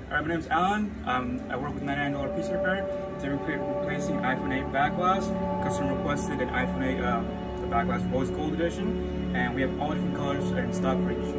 Alright, my name is Alan. I work with $99 piece repair. Today we're replacing iPhone 8 back glass. Customer requested an iPhone 8 the back glass rose gold edition, and we have all different colors in stock for each.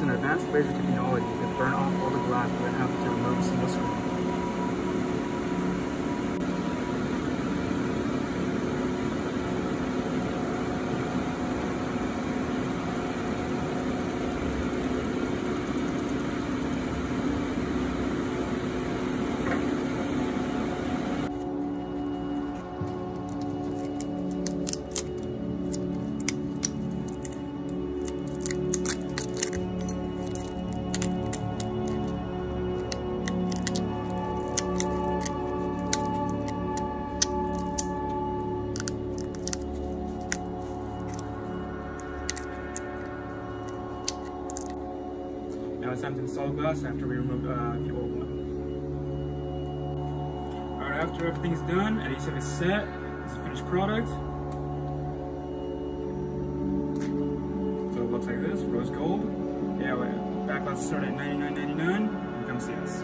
Advanced laser technology to burn off all the glass without having to remove a single screen. Now it's time to install glass after we remove the old one. Alright, after everything's done and you have it set, it's a finished product. So it looks like this, rose gold. Yeah, back glass start at $99.99. Come see us.